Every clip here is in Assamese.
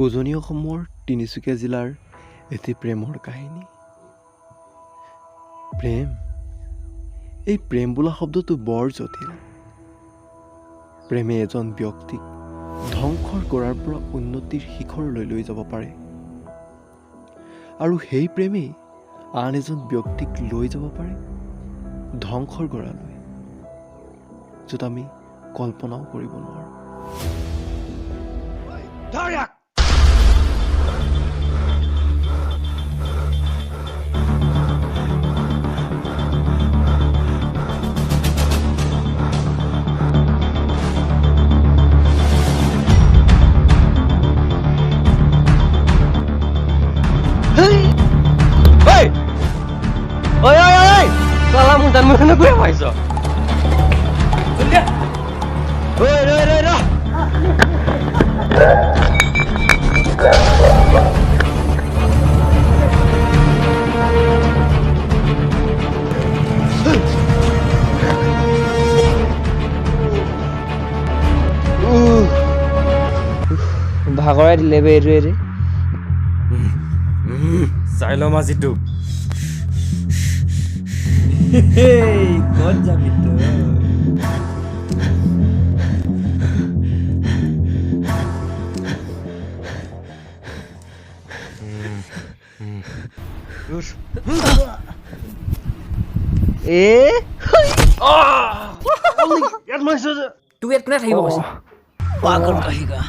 উজনি অসমৰ তিনিচুকীয়া জিলাৰ এটি প্ৰেমৰ কাহিনী। প্ৰেম, এই প্ৰেম বোলা শব্দটো বৰ জটিল। প্ৰেমে এজন ব্যক্তিক ধ্বংসৰ কৰাৰ পৰা উন্নতিৰ শিখৰলৈ লৈ যাব পাৰে, আৰু সেই প্ৰেমেই আন এজন ব্যক্তিক লৈ যাব পাৰে ধ্বংসৰ গৰালৈ, য'ত আমি কল্পনাও কৰিব নোৱাৰোঁ। ভাগৰাই দিলে বে এইটোৱে চাই লম আজিতো ক'ত যাবি তই? তোৰ ইয়াত কোনে থাকিব কৈছে? পাগল কাহিকা।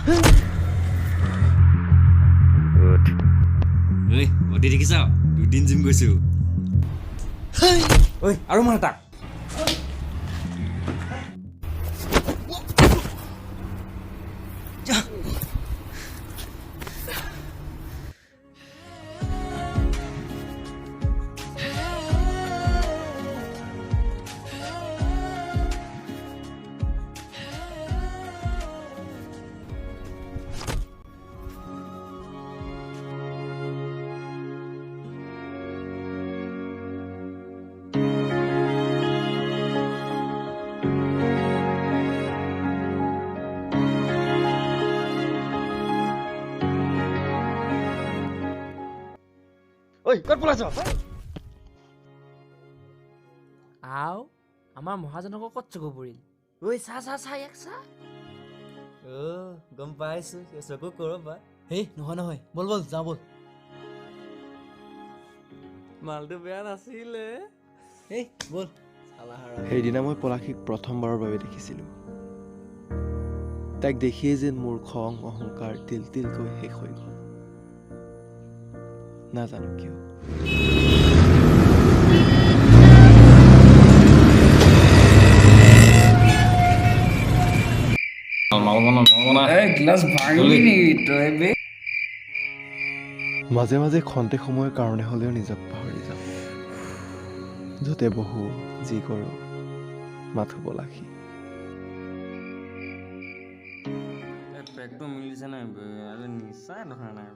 অতি দেখিছ? দুদিন জিম গৈছো। ঐ আৰু মাৰ তাক। ঐ ক'ত পলাইছ? আও আমাৰ মহাজনক ক'ত চকু পৰিল? ঐ চা ইয়াক চা। গম পাইছো চকু কৰবা। হেই নহয় বল যাওঁ বল। মালটো বেয়া নাছিলে। হেই বল। সেইদিনা মই পলাশীক প্ৰথমবাৰৰ বাবে দেখিছিলোঁ। তাইক দেখিয়ে যেন মোৰ খং অহংকাৰ তিল তিলকৈ শেষ হৈ গ'ল। নাজানো কিয়। মাজে মাজে খন্তেক সময়ৰ কাৰণে হ'লেও নিজক পাহৰি যাওঁ। য'তে বহো যি কৰোঁ মাথো পলাশী। পেকটো মিলিছে নাই? নিচাই ধৰা নাই।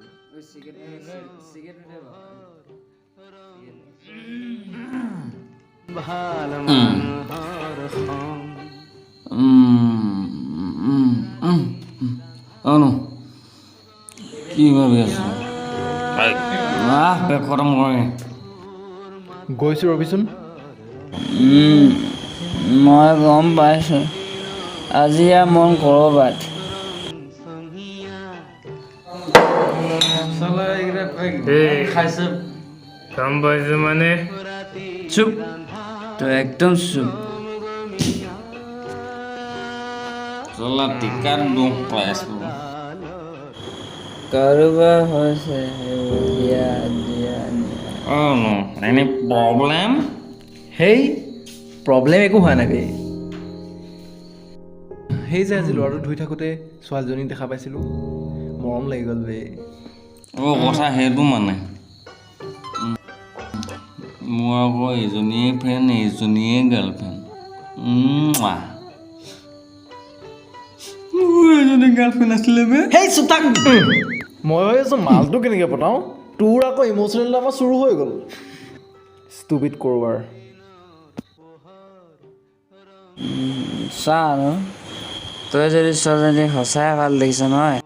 কি ভাবি আছো? খতম কৰে গৈছোঁ ৰবিচোন। মই গম পাইছো আজি ইয়াৰ মন কৰবাত। খাইছে গম পাইছো মানে চুপ, তই একদম চুপ। চলা টিকাত দুখ পাইছো। কাৰোবাৰ হৈছে এনি প্ৰব্লেম? হেই প্ৰব্লেম একো হোৱা নাই বে। সেই যে আজি ল'ৰাটো ধুই থাকোঁতে ছোৱালীজনীক দেখা পাইছিলোঁ, মৰম লাগি গ'ল বে। কথা সেইটো মানে মোৰ আকৌ এইজনীয়ে ফ্ৰেণ্ড এইজনীয়ে গাৰ্লফ্ৰেণ্ড। মোৰ এজনী গাৰ্লফ্ৰেণ্ড আছিলে বে। হেই চুপ থাক। মই ভাবি আছোঁ মালটো কেনেকৈ পতাওঁ, তোৰ আকৌ ইম'চনেল আমাৰ চুৰ হৈ গ'ল। ষ্টুপিড কৰবাৰ। চা আৰু তই যদি ছোৱালীজনী সঁচাই ভাল দেখিছ নহয়,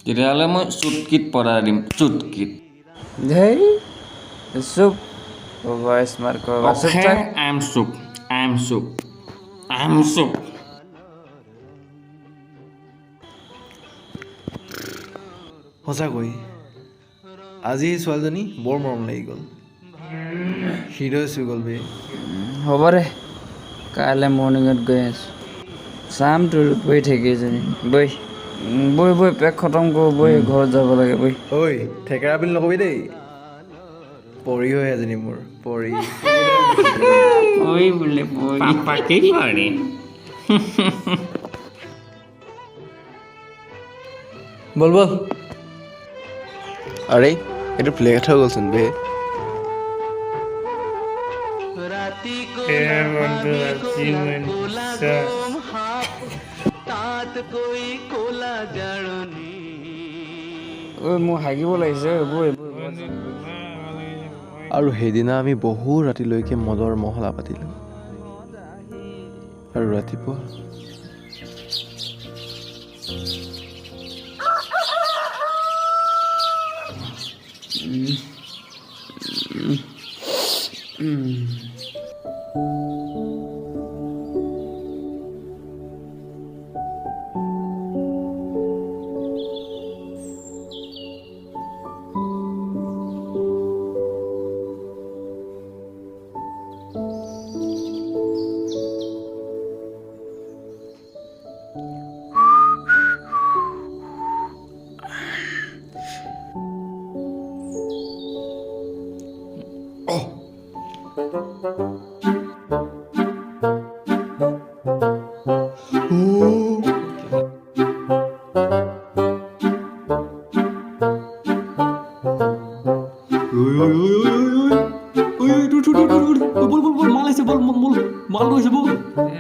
তেতিয়াহ'লে মই চুটকিত পৰাই দিম চুটকিত ধেই চুপ গগৈ স্মাৰ্ট কৰবা চুপ থাক আই এম চুপ আই এম চুপ আই এম চুপ সঁচাকৈ আজি এই ছোৱালীজনী বৰ মৰম লাগি গ'ল হৃদয় চুই গ'ল বে হ'ব দে কাইলৈ মৰ্ণিঙত গৈ আছোঁ চাম তোৰ বৈ থাকিজনী বৈ বৈ পেক খতম কৰোঁ বৈ ঘৰত যাব লাগে বৈ ঐ থেকেৰা বুলি নকবি দেই পৰি হৈ এজনী মোৰ পৰি ঐ বোলে পাপাকে কৰে বল বল আৰে এইটো প্লেট হৈ গ'লচোন বে ঐ মোৰ হাগিব লাগিছে বৈ আৰু সেইদিনা আমি বহু ৰাতিলৈকে মদৰ মহলা পাতিলোঁ আৰু ৰাতিপুৱা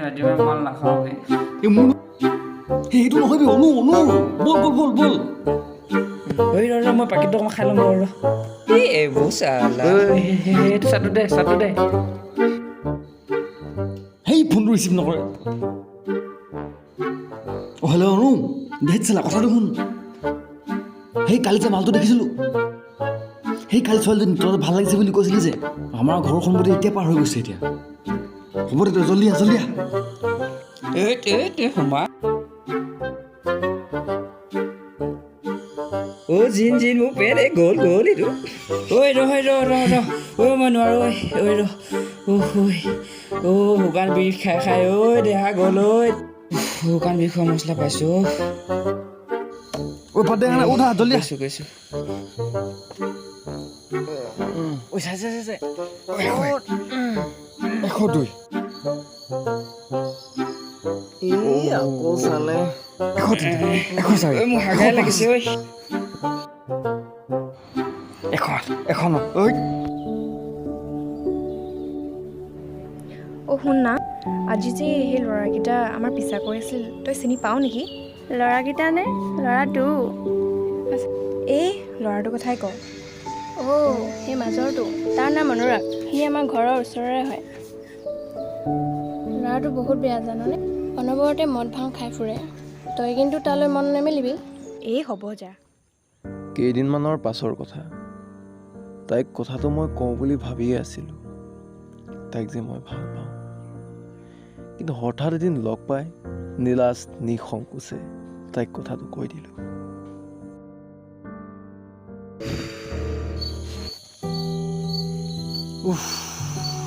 ৰাতিপুৱা মাল নাখাওঁ সেইটো নহয় বে অনু অনু বল বল বল বল ঐ ৰ মই পাকিটটো অকণমান খাই ল'ম ৰ এইবোৰ চালা সেইটো চাটো দে সেই ফোনটো ৰিচিভ নকৰে অ' হেল্ল' অনু ধেত চালা কথাটো শুন সেই কালি যে মালটো দেখিছিলোঁ সেই কালি ছোৱালীজনী তোৰ ভাল লাগিছে বুলি কৈছিলি যে আমাৰ ঘৰৰ সন্মুখতে এতিয়া পাৰ হৈ গৈছে এতিয়া হ'ব দে তই জল্দি আহ সোমা জিন মোৰ পেট এই গ'ল এইটো ঐ ৰ মই নোৱাৰোঁ শুকান বিষ খাই দেহা গ'ল শুকান বিষ খোৱা মছলা পাইছোঁ বাদ দে উঠা জল্দি কৈছোঁ চাই 102 আকৌ চালে 103 মোৰ হাগাই লাগিছে ঐ এখন অ' শুন না আজি যে সেই ল'ৰাকেইটা আমাৰ পিছা কৰি আছিল তই চিনি পাৱ নেকি ল'ৰাকেইটা নে ল'ৰাটো এই ল'ৰাটোৰ কথাই কওঁ অ' সেই মাজৰটো তাৰ নাম অনুৰাগ সি আমাৰ ঘৰৰ ওচৰৰে হয় ল'ৰাটো বহুত বেয়া জাননে অনবৰতে মদ ভাং খাই ফুৰে তই কিন্তু তালৈ মন নেমেলিবি এই হ'ব যা কেইদিনমানৰ পাছৰ কথা তাইক কথাটো মই কওঁ বুলি ভাবিয়ে আছিলোঁ তাইক যে মই ভাল পাওঁ কিন্তু হঠাৎ এদিন লগ পাই নিলাজ নিসংকোচে তাইক কথাটো কৈ দিলোঁ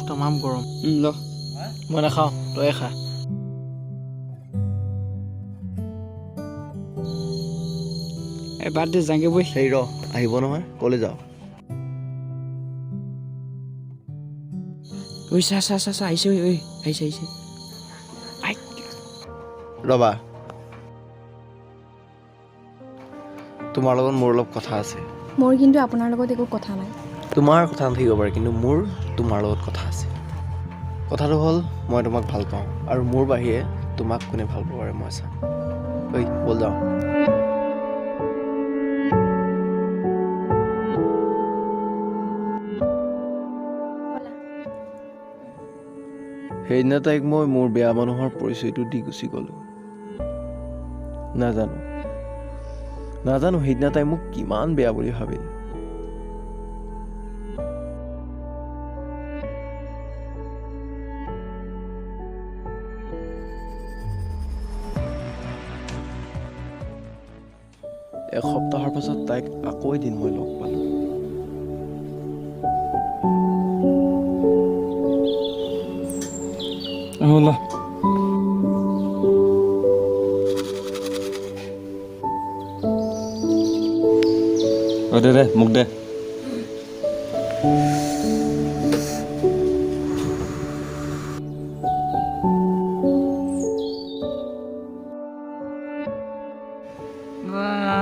তামাম গৰম ল মই নাখাওঁ তই খা বাদ দে যাংগে বৈ সেই আহিব নহয় ক'লে যাওঁ চা আহিছে আহিছে ৰবা তোমাৰ লগত মোৰ অলপ কথা আছে মোৰ কিন্তু আপোনাৰ লগত একো কথা নাই তোমাৰ কথা নাথাকিব পাৰে কিন্তু মোৰ তোমাৰ লগত কথা আছে কথাটো হ'ল মই তোমাক ভাল পাওঁ আৰু মোৰ বাহিৰে তোমাক কোনে ভাল পাব পাৰে মই চাম ব'ল যাওঁ সেইদিনা তাইক মই মোৰ বেয়া মানুহৰ পৰিচয়টো দি গুচি গ'লোঁ নাজানো নাজানো সেইদিনা তাই মোক কিমান বেয়া বুলি ভাবিল। এসপ্তাহৰ পাছত তাইক আকৌ এদিন মই লগ পালোঁ। ব'লা দে মোক দে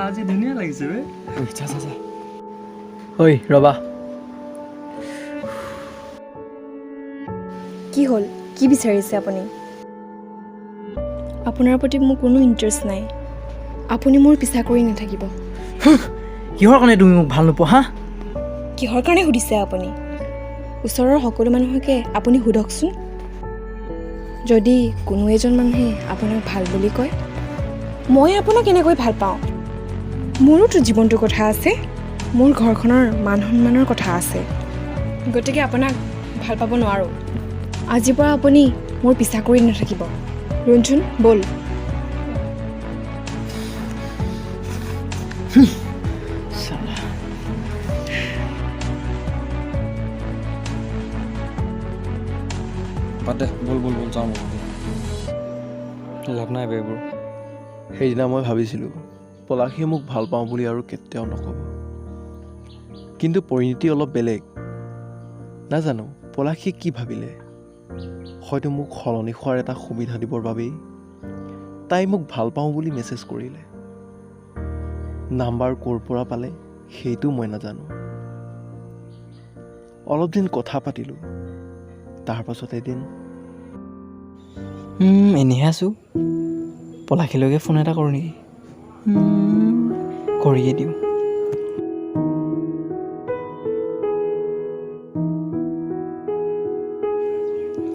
আজি ধুনীয়া লাগিছে বে চা চা চা ঐ ৰবা কি হ'ল কি বিচাৰিছে আপুনি আপোনাৰ প্ৰতি মোৰ কোনো ইণ্টাৰেষ্ট নাই আপুনি মোৰ পিছা কৰি নাথাকিব কিহৰ কাৰণে তুমি মোক ভাল নোপোৱা হা কিহৰ কাৰণে সুধিছে আপুনি ওচৰৰ সকলো মানুহকে আপুনি সোধকচোন যদি কোনো এজন মানুহে আপোনাক ভাল বুলি কয় মই আপোনাক কেনেকৈ ভাল পাওঁ মোৰোতো জীৱনটোৰ কথা আছে মোৰ ঘৰখনৰ মান সন্মানৰ কথা আছে গতিকে আপোনাক ভাল পাব নোৱাৰোঁ আজিৰ পৰা আপুনি মোৰ পিছা কৰি নাথাকিব ৰঞ্জুন ব'ল বাদ দে বল বল বল যাওঁ লাভ নাই এইবোৰ সেইদিনা মই ভাবিছিলোঁ পলাশীয়ে মোক ভাল পাওঁ বুলি আৰু কেতিয়াও নক'ব কিন্তু পৰিণতি অলপ বেলেগ নাজানো পলাশীয়ে কি ভাবিলে হয়তো মোক সলনি হোৱাৰ এটা সুবিধা দিবৰ বাবেই তাই মোক ভাল পাওঁ বুলি মেছেজ কৰিলে নাম্বাৰ ক'ৰ পৰা পালে সেইটো মই নাজানো অলপ দিন কথা পাতিলোঁ তাৰ পাছত এদিন এনেহে আছোঁ পলাশীলৈকে ফোন এটা কৰোঁ নেকি কৰিয়ে দিওঁ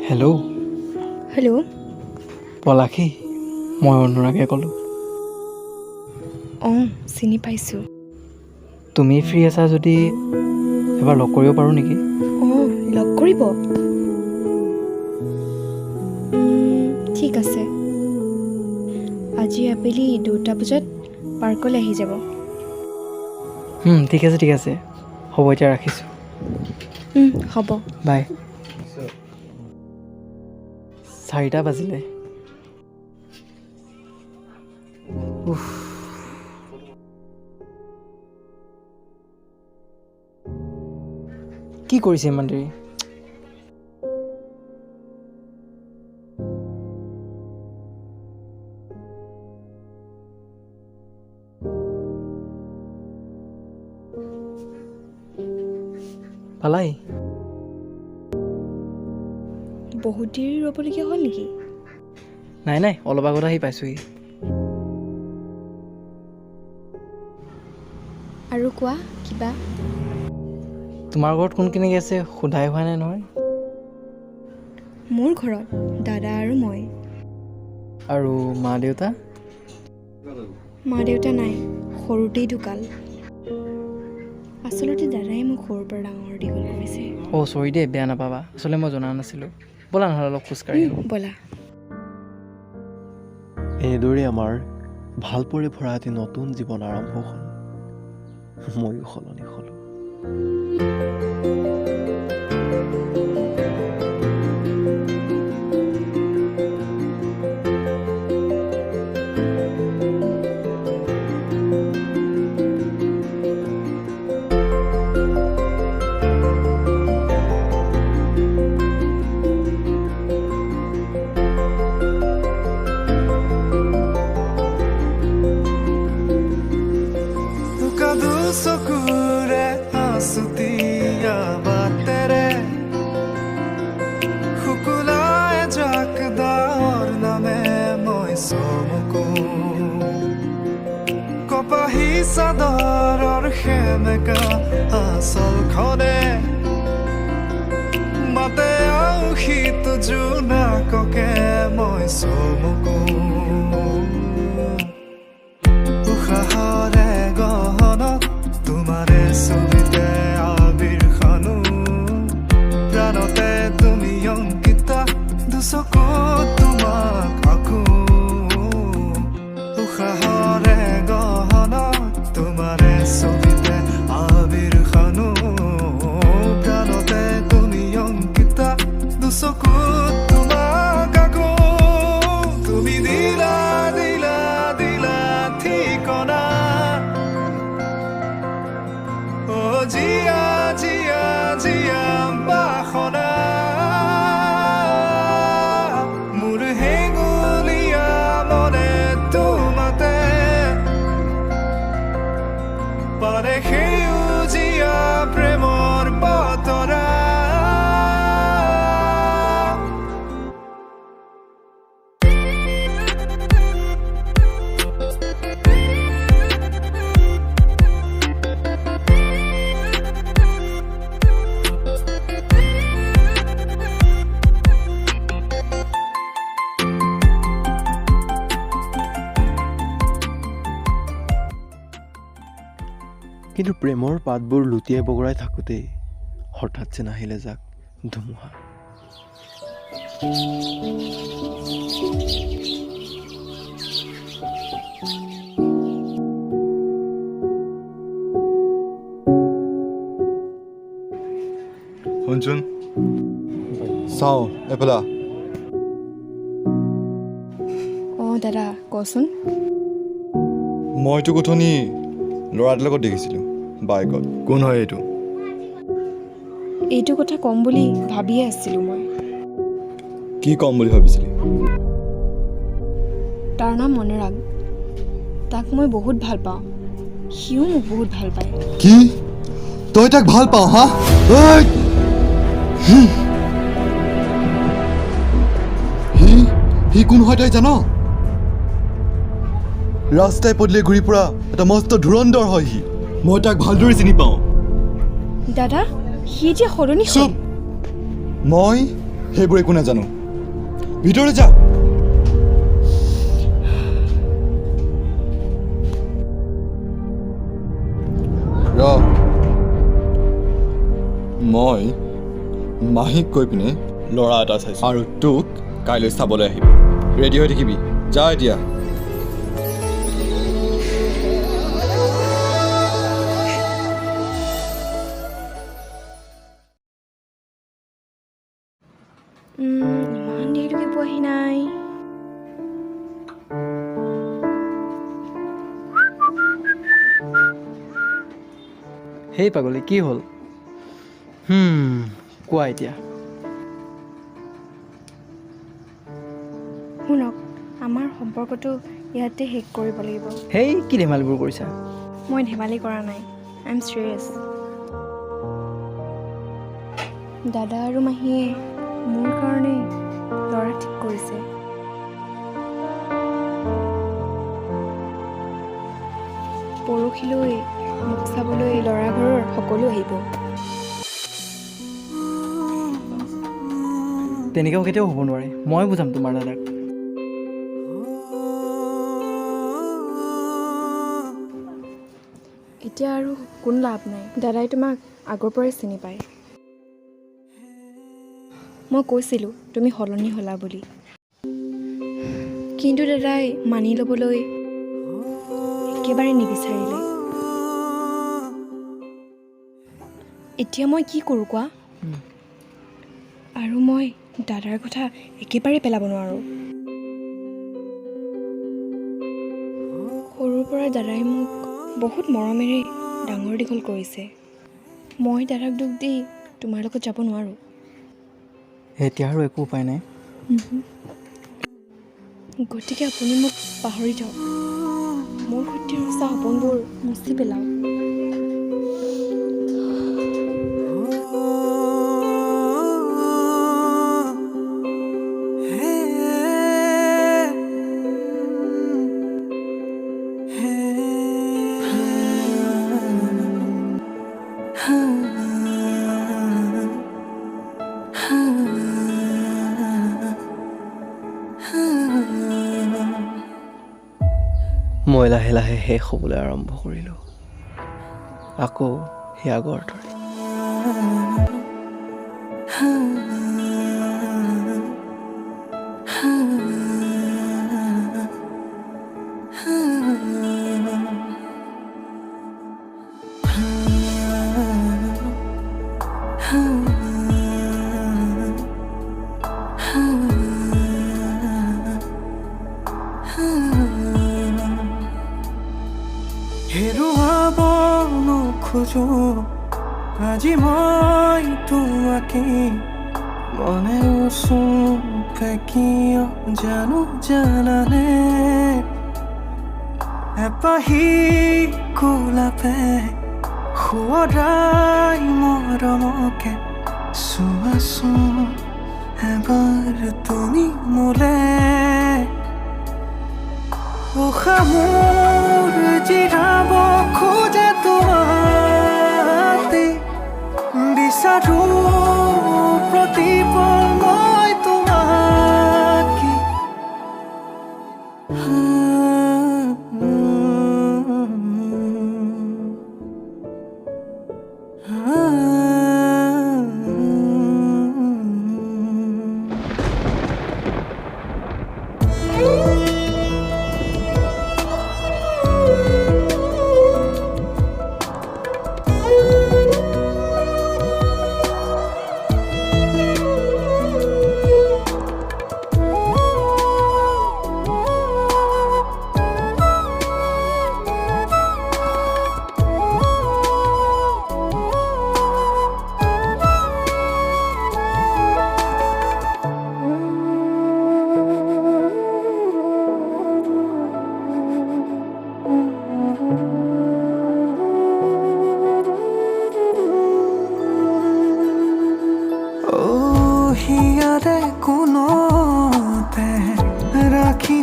হেল্ল' হেল্ল' পলাশী মই অনুৰাগে ক'লোঁ অঁ চিনি পাইছোঁ তুমি ফ্ৰী আছা যদি এবাৰ লগ কৰিব পাৰোঁ নেকি অঁ লগ কৰিব ঠিক আছে আজি আবেলি 2টা বজাত পাৰ্কলৈ আহি যাব ঠিক আছে হ'ব এতিয়া ৰাখিছোঁ হ'ব বাই 4টা বাজিলে কি কৰিছে ইমান দেৰি পালাই বহুত দেৰি ৰ'বলগীয়া হ'ল নেকি নাই অলপ আগত আহি পাইছোঁহি আৰু কোৱা কিবা তোমাৰ ঘৰত কোন কেনেকৈ আছে সোধাই হোৱা নাই নহয় মোৰ ঘৰত দাদা আৰু মই আৰু মা দেউতা নাই সৰুতেই ঢুকাল আচলতে দাদাই মোক সৰুৰ পৰা ডাঙৰ দীঘল কৰিছে চৰি দেই বেয়া নাপাবা আচলতে মই জনা নাছিলোঁ ব'লা নহ'লে অলপ খোজকাঢ়ি ব'লা এনেদৰে আমাৰ ভালপোৱাৰে ভৰা এটি নতুন জীৱন আৰম্ভ হ'ল ময়ো সলনি হ'লোঁ Pahi sadar khemeka asal khone mate au hit juna koke moi somuku ukhahare কিন্তু প্ৰেমৰ পাতবোৰ লুটিয়াই বগৰাই থাকোঁতেই হঠাৎ যেন আহিলে যাক ধুমুহা। শুনচোন চাওঁ এফালা। অঁ দাদা কচোন। মইতো গথনি ল'ৰা এটাৰ লগত দেখিছিলোঁ বাইকত। কোন হয় এইটো? এইটো কথা ক'ম বুলি ভাবিয়ে আছিলোঁ মই। কি ক'ম বুলি ভাবিছিলি? তাৰ নাম মনোৰাগ। তাক মই বহুত ভাল পাওঁ, সিও মোক বহুত ভাল পায়। কি তই তাক ভাল পাওঁ হা? সি কোন হয় তই জান? ৰাস্তাই পদূলি ঘূৰি ফুৰা এটা মস্ত ধুৰন্ধৰ হয় সি। মই তাক ভালদৰে চিনি পাওঁ। দাদা সি এতিয়া সলনি হ'ল। চুপ, মই সেইবোৰ একো নাজানো। ভিতৰলৈ যা। মই মাহীক কৈ পিনে ল'ৰা এটা চাইছোঁ আৰু তোক কাইলৈ চাবলৈ আহিব। ৰেডি হৈ থাকিবি। যা এতিয়া। ইমান দেৰিলৈকে পোৱাহি নাই। হেই পাগলী কি হ'ল? কোৱা এতিয়া। শুনক, আমাৰ সম্পৰ্কটো ইয়াতে শেষ কৰিব লাগিব। হেই কি ধেমালিবোৰ কৰিছা? মই ধেমালি কৰা নাই, আই এম চিৰিয়াছ। দাদা আৰু মাহীয়ে মোৰ কাৰণে ল'ৰা ঠিক কৰিছে। পৰহিলৈ মোক চাবলৈ ল'ৰা ঘৰৰ সকলো আহিব। তেনেকৈ কেতিয়াও হ'ব নোৱাৰে। মই বুজাম তোমাৰ দাদাক। এতিয়া আৰু কোনো লাভ নাই, দাদাই তোমাক আগৰ পৰাই চিনি পায়। মই কৈছিলোঁ তুমি সলনি হ'লা বুলি, কিন্তু দাদাই মানি ল'বলৈ একেবাৰে নিবিচাৰিলে। এতিয়া মই কি কৰোঁ কোৱা? আৰু মই দাদাৰ কথা একেবাৰে পেলাব নোৱাৰোঁ। সৰুৰ পৰা দাদাই মোক বহুত মৰমেৰে ডাঙৰ দীঘল কৰিছে। মই দাদাক দুখ দি তোমাৰ লগত যাব নোৱাৰোঁ। এতিয়া আৰু একো উপায় নাই। গতিকে আপুনি মোক পাহৰি যাওক, মোৰ সৈতে ৰচা সপোনবোৰ মুচি পেলাওক। মই লাহে লাহে শেষ হ'বলৈ আৰম্ভ কৰিলোঁ, আকৌ সেই আগৰ দৰে। হেৰুৱাব নখোজো আজি মই তোমাকে, মনে উচুপে কিয় জানো জানানে, এপাহি গোলাপে সুৱৰাই মৰমকে চোৱাচোন এবাৰ তুমি মোলে। উশাহ মোৰ জিৰাব খোজে তোমাতে, বিচাৰো প্ৰতিপল মই তোমাকে।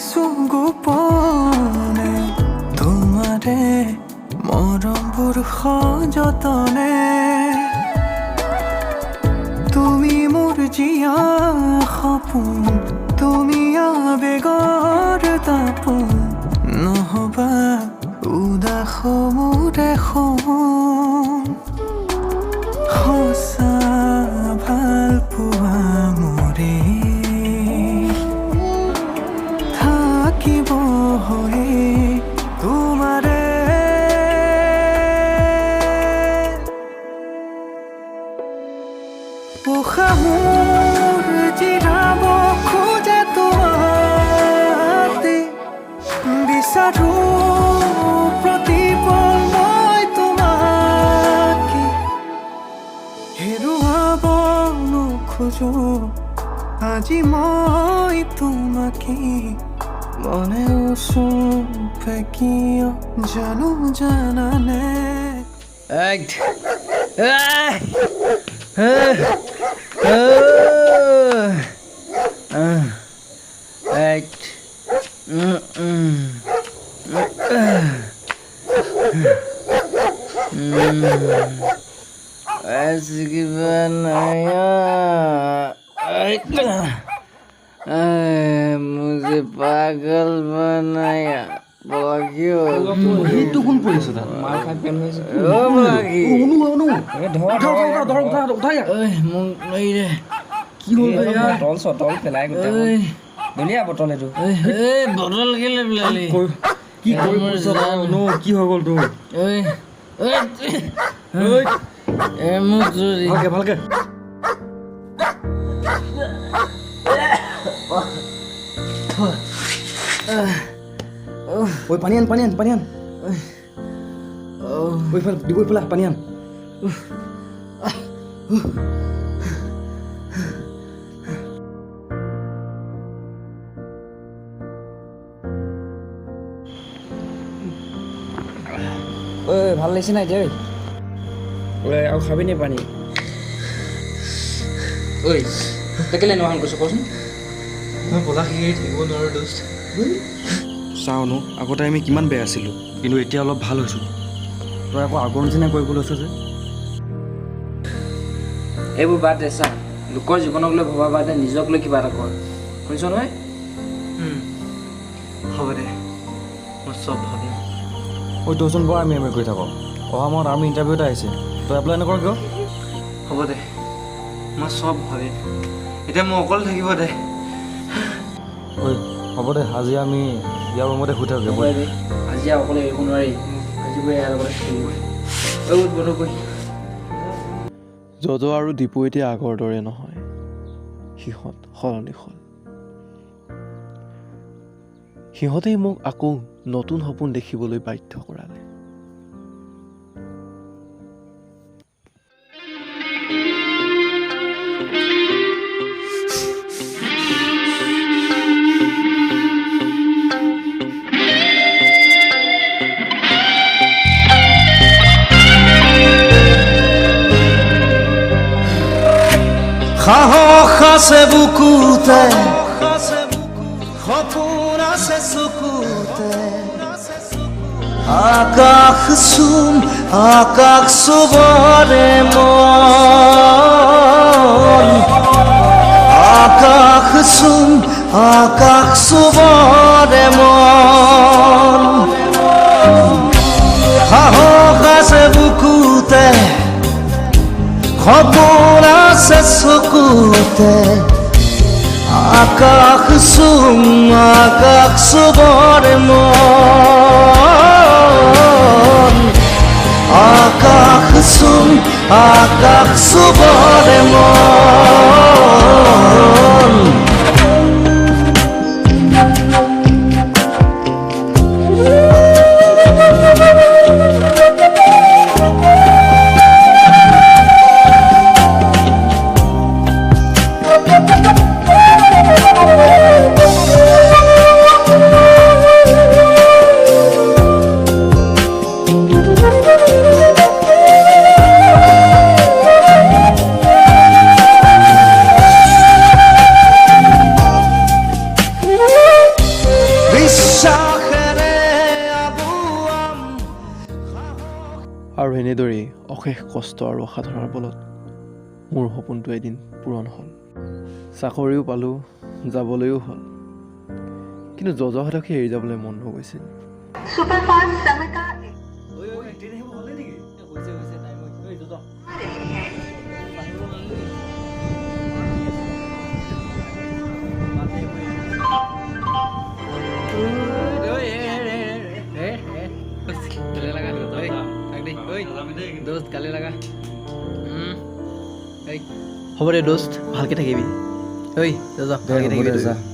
কৈছো গোপনে তোমাৰে মৰমবোৰ সযতনে তুমি মোৰ জিয়া সপোন তুমি আবেগৰ তাপোন নহবা উদাস মোৰে সপোন সঁচা ভাল পোৱা মোৰে থাকিব হৈ তোমাৰে উশাহ মোৰ জিৰাব খোজে তোমাতে বিচাৰো প্ৰতিপল মই তোমাকে হেৰুৱাব নোখোজো আজি মই তোমাকে মনেও চুপে কিয় জানো জানানে Act. Act. ऐसी की बनाया मुझे पागल बनाया Bagio. সেইটো কোন পৰিছে তাত মাৰ খাই পেন হৈছে অ বাগি অনু এ ধৰ উঠাই ঐ মোক লৈ দে কি হ'ল ইয়াৰ বটল চটল পেলাই গোটেই দলিয়া বটল এইটো এ বটল কেলে পেলালি কি কৰিছ অনু কি হৈ গ'ল তোৰ ঐ ঐ এ মোক জুৰি ভালকে ঐ পানী আন ঐ ফেল দিবই পেলা পানী আন ঐ ভাল লাগিছে নাই এতিয়া ঐ আৰু খাবি নে পানী ঐ তই কেলে নোহান কৈছ কচোন মই বলা শিকাই থাকিব নোৱাৰোঁ দোস্ত চাওনো আগতে আমি কিমান বেয়া আছিলোঁ কিন্তু এতিয়া অলপ ভাল হৈছোঁ তই আকৌ আগৰ নিচিনা কৰিব লৈছ যে এইবোৰ বাদ দে চা লোকৰ জীৱনক লৈ ভবা বাদ দে নিজক লৈ কিবা এটা কৰ শুনিছ নহয় হ'ব দে মই চব ভাবিম ঐ তইচোন বৰ আমি কৰি থাক অহা মাহত আৰ্মি ইণ্টাৰভিউ এটা আহিছে তই এপ্লাই নকৰ কিয় হ'ব দে মই চব ভাবিম এতিয়া মই অকলে থাকিব দে ঐ হ'ব দে আজি আমি ইয়াৰ ৰুমতে শুই থাকোঁ হ'ব দে আজি আৰু অকলে এৰিব নোৱাৰি আজি গৈ ইয়াৰ লগতে থাকিবই ঐ বন্ধু কৈ যদ আৰু দীপু এতিয়া আগৰ দৰে নহয় সিহঁত সলনি হ'ল সিহঁতেই মোক আকৌ নতুন সপোন দেখিবলৈ বাধ্য কৰালে সাহস আছে বুকুতে সপোন আছে চকুতে আকাশ চুবৰে মন আকাশ চুবৰে মন সাহস আছে বুকুতে সপোন আছে চকুতে আকাশ চুবৰে মন আকাশ চুবৰে মন কষ্ট আৰু অসাধনাৰ বলত মোৰ সপোনটো এদিন পূৰণ হ'ল। চাকৰিও পালোঁ, যাবলৈও হ'ল, কিন্তু জজহঁতকে এৰি যাবলৈ মন নগৈছিল। হ'ব দে দোস্ত, ভালকে থাকিবি। ঐ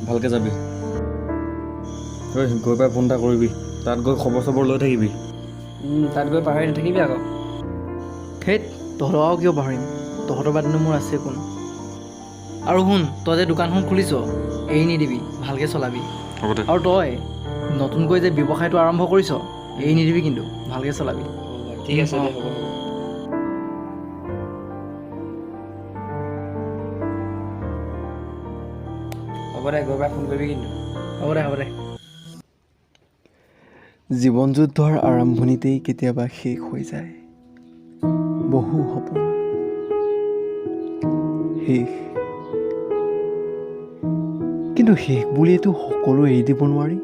ভালকে যাবি। ঐ গৈ পাই ফোন এটা কৰিবি, তাত গৈ খবৰ চবৰ লৈ থাকিবি। তাত গৈ পাহৰি নাথাকিবি আকৌ। ধেত, তহঁতক আৰু কিয় পাহৰিম, তহঁতৰ বাদেনো মোৰ আছে কোন। আৰু শুন, তই যে দোকানখন খুলিছ এৰি নিদিবি, ভালকৈ চলাবি। হ'ব দে। আৰু তই নতুনকৈ যে ব্যৱসায়টো আৰম্ভ কৰিছ এৰি নিদিবি কিন্তু, ভালকৈ চলাবি। ঠিক আছে দে, হ'ব। হ'ব দে, গৈ পাই ফোন কৰিবি কিন্তু। হ'ব দে। জীৱন যুদ্ধৰ আৰম্ভণিতেই কেতিয়াবা শেষ হৈ যায় বহু সপোন। শেষ, কিন্তু শেষ বুলিয়েতো সকলো এৰি দিব নোৱাৰি।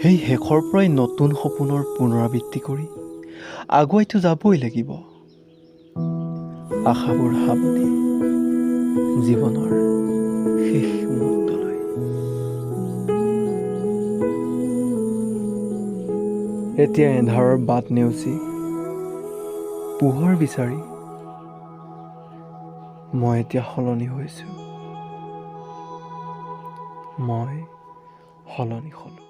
সেই শেষৰ পৰাই নতুন সপোনৰ পুনৰাবৃত্তি কৰি আগুৱাইতো যাবই লাগিব। আশাবোৰ সাৱটি জীৱনৰ শেষ মুহূৰ্তলৈ। এতিয়া এন্ধাৰৰ বাট নেওচি পোহৰ বিচাৰি মই এতিয়া সলনি হৈছোঁ। মই সলনি হ'লোঁ।